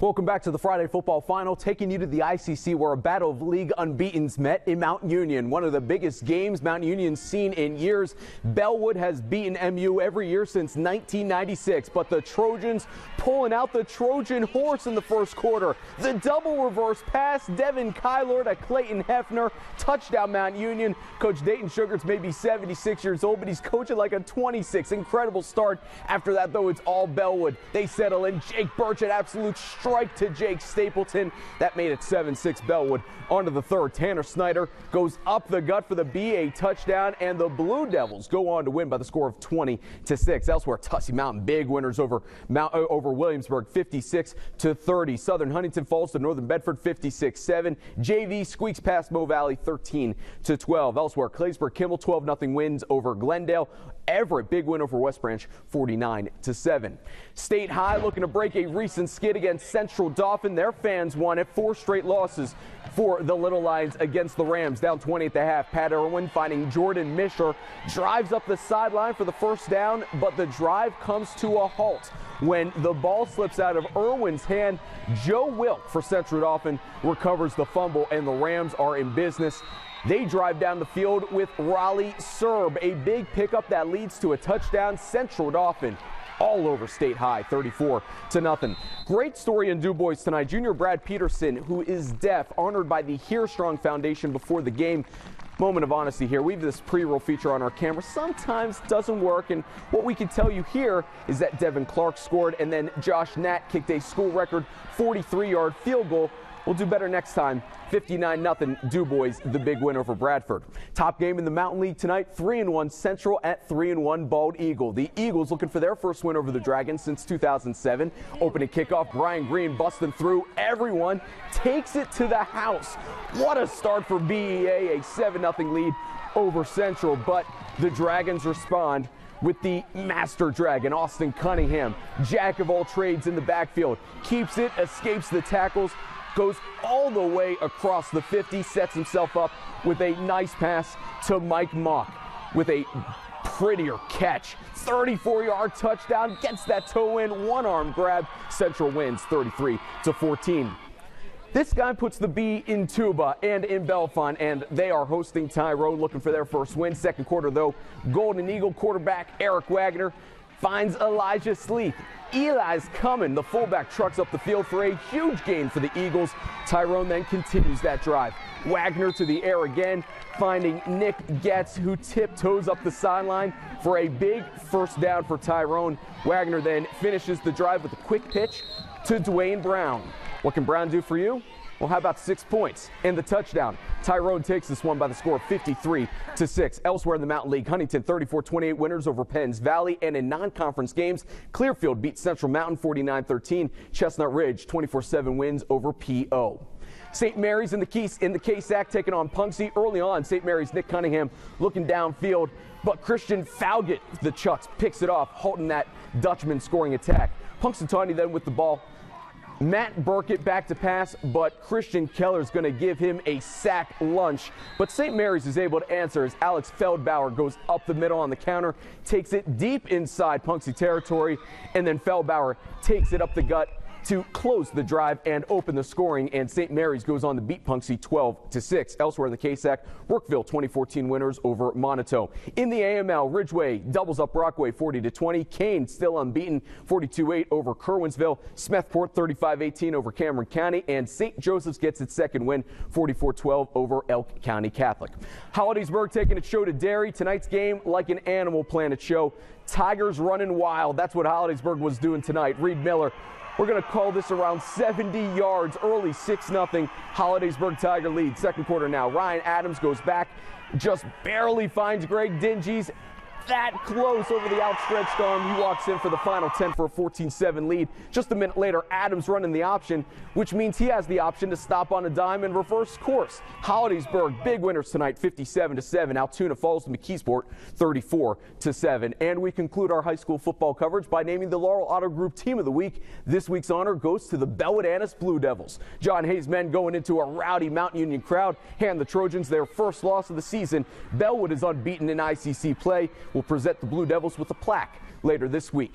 Welcome back to the Friday Football Final, taking you to the ICC where a battle of league unbeatens met in Mount Union. One of the biggest games Mount Union's seen in years. Bellwood has beaten MU every year since 1996, but the Trojans pulling out the Trojan horse in the first quarter. The double reverse pass, Devin Kyler to Clayton Hefner, touchdown Mount Union. Coach Dayton Sugar's maybe 76 years old, but he's coaching like a 26. Incredible start. After that, though, it's all Bellwood. They settle in. Jake Birch, an absolute strike to Jake Stapleton. That made it 7-6 Bellwood. On to the third. Tanner Snyder goes up the gut for the BA touchdown, and the Blue Devils go on to win by the score of 20-6. Elsewhere, Tussey Mountain, big winners over Williamsburg, 56-30. Southern Huntington falls to Northern Bedford, 56-7. JV squeaks past Mo Valley, 13-12. Elsewhere, Claysburg Kimball, 12-0 wins over Glendale. Everett, big win over West Branch, 49-7. State High looking to break a recent skid against Central Dauphin. Their fans won at 4 straight losses for the Little Lions against the Rams. Down 20 at the half. Pat Irwin finding Jordan Misher, drives up the sideline for the first down, but the drive comes to a halt when the ball slips out of Irwin's hand. Joe Wilk for Central Dauphin recovers the fumble, and the Rams are in business. They drive down the field with Raleigh Serb, a big pickup that leads to a touchdown. Central Dauphin all over State High, 34-0. Great story in DuBois tonight. Junior Brad Peterson, who is deaf, honored by the Hear Strong Foundation before the game. Moment of honesty here. We have this pre-roll feature on our camera. Sometimes doesn't work, and what we can tell you here is that Devin Clark scored, and then Josh Nat kicked a school record 43-yard field goal. We'll do better next time. 59-0 DuBois, the big win over Bradford. Top game in the Mountain League tonight, 3-1 Central at 3-1 Bald Eagle. The Eagles looking for their first win over the Dragons since 2007. Opening kickoff, Brian Green busting through everyone, takes it to the house. What a start for BEA, a 7-0 lead over Central, but the Dragons respond with the master dragon, Austin Cunningham, jack of all trades in the backfield, keeps it, escapes the tackles, goes all the way across the 50, sets himself up with a nice pass to Mike Mock with a prettier catch. 34-yard touchdown, gets that toe in, one-arm grab. Central wins 33-14. This guy puts the B in Tuba and in Bellefonte, and they are hosting Tyrone, looking for their first win. Second quarter, though, Golden Eagle quarterback Eric Wagner finds Elijah Sleeth. Eli's coming. The fullback trucks up the field for a huge gain for the Eagles. Tyrone then continues that drive. Wagner to the air again, finding Nick Getz, who tiptoes up the sideline for a big first down for Tyrone. Wagner then finishes the drive with a quick pitch to Dwayne Brown. What can Brown do for you? Well, how about 6 points and the touchdown? Tyrone takes this one by the score of 53-6. Elsewhere in the Mountain League, Huntington 34-28 winners over Penns Valley, and in non-conference games, Clearfield beats Central Mountain 49-13. Chestnut Ridge 24-7 wins over PO. St. Mary's in the KSAC taking on Punxsutawney. Early on, St. Mary's Nick Cunningham looking downfield, but Christian Fauget, the Chucks, picks it off, halting that Dutchman scoring attack. Punxsutawney then with the ball. Matt Burkett back to pass, but Christian Keller's going to give him a sack lunch. But St. Mary's is able to answer as Alex Feldbauer goes up the middle on the counter, takes it deep inside Punxsutawney territory, and then Feldbauer takes it up the gut to close the drive and open the scoring, and St. Mary's goes on to beat Punxsutawney 12-6. Elsewhere in the KSAC, Brookville 2014 winners over Monotone. In the AML, Ridgeway doubles up Rockaway 40-20. Kane still unbeaten 42-8 over Kerwinsville. Smethport 35-18 over Cameron County, and St. Joseph's gets its second win 44-12 over Elk County Catholic. Hollidaysburg taking its show to Derry. Tonight's game like an Animal Planet show. Tigers running wild. That's what Hollidaysburg was doing tonight. Reed Miller, we're going to call this around 70 yards early, 6-0 Hollidaysburg Tiger lead. Second quarter now. Ryan Adams goes back, just barely finds Greg Dinges. That close over the outstretched arm. He walks in for the final 10 for a 14-7 lead. Just a minute later, Adams running the option, which means he has the option to stop on a dime and reverse course. Hollidaysburg, big winners tonight, 57-7. Altoona falls to McKeesport, 34-7. And we conclude our high school football coverage by naming the Laurel Auto Group Team of the Week. This week's honor goes to the Bellwood Blue Devils. John Hayes' men going into a rowdy Mount Union crowd hand the Trojans their first loss of the season. Bellwood is unbeaten in ICC play. Will present the Blue Devils with a plaque later this week.